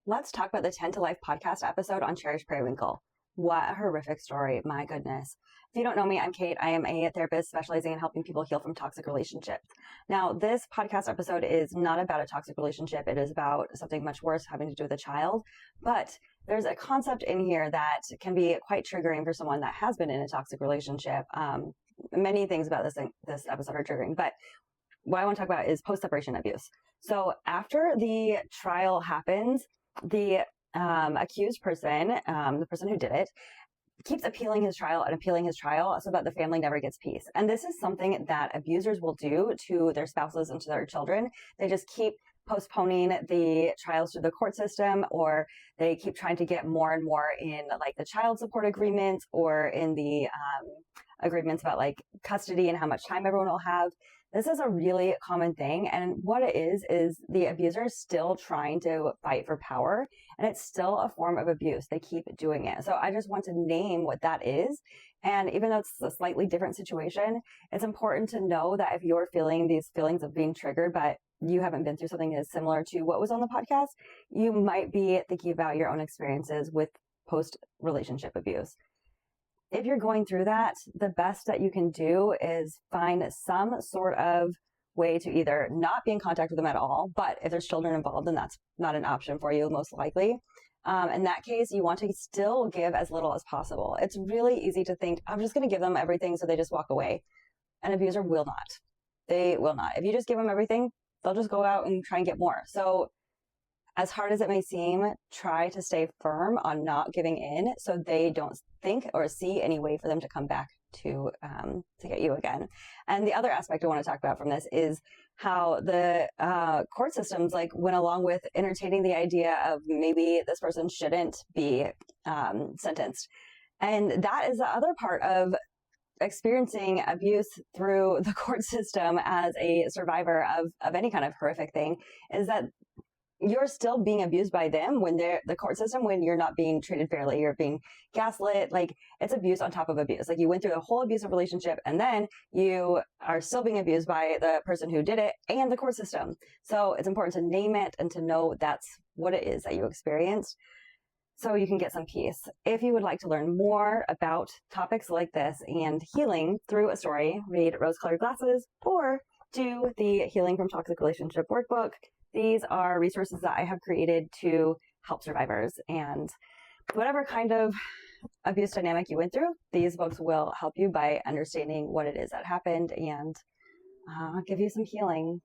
let's talk about the 10 to Life podcast episode on Cherish Perrywinkle. What a horrific story. My goodness. If you don't know me, I'm Kate. I am a therapist specializing in helping people heal from toxic relationships. Now, this podcast episode is not about a toxic relationship. It is about something much worse having to do with a child. But there's a concept in here that can be quite triggering for someone that has been in a toxic relationship. Many things about this episode are triggering, but what I want to talk about is post-separation abuse. So after the trial happens, the accused person, the person who did it, keeps appealing his trial so that the family never gets peace. And this is something that abusers will do to their spouses and to their children. They just keep postponing the trials through the court system, or they keep trying to get more and more in like the child support agreements or in the agreements about like custody and how much time everyone will have. This is a really common thing. And what it is the abuser is still trying to fight for power, and it's still a form of abuse. They keep doing it. So I just want to name what that is. And even though it's a slightly different situation, it's important to know that if you're feeling these feelings of being triggered, but you haven't been through something as similar to what was on the podcast, you might be thinking about your own experiences with post-relationship abuse. If you're going through that, the best that you can do is find some sort of way to either not be in contact with them at all, but if there's children involved, then that's not an option for you, most likely. In that case, you want to still give as little as possible. It's really easy to think, I'm just going to give them everything so they just walk away. An abuser will not. They will not. If you just give them everything, they'll just go out and try and get more. So as hard as it may seem, try to stay firm on not giving in so they don't think or see any way for them to come back to get you again. And the other aspect I want to talk about from this is how the court systems like went along with entertaining the idea of maybe this person shouldn't be sentenced. And that is the other part of experiencing abuse through the court system as a survivor of any kind of horrific thing, is that you're still being abused by them when they're the court system, when you're not being treated fairly, you're being gaslit. Like, it's abuse on top of abuse. Like, you went through a whole abusive relationship and then you are still being abused by the person who did it and the court system. So it's important to name it and to know that's what it is that you experienced, so you can get some peace. If you would like to learn more about topics like this and healing through a story, read Rose-Colored Glasses or do the Healing from Toxic Relationship workbook. These are resources that I have created to help survivors. And whatever kind of abuse dynamic you went through, these books will help you by understanding what it is that happened and give you some healing.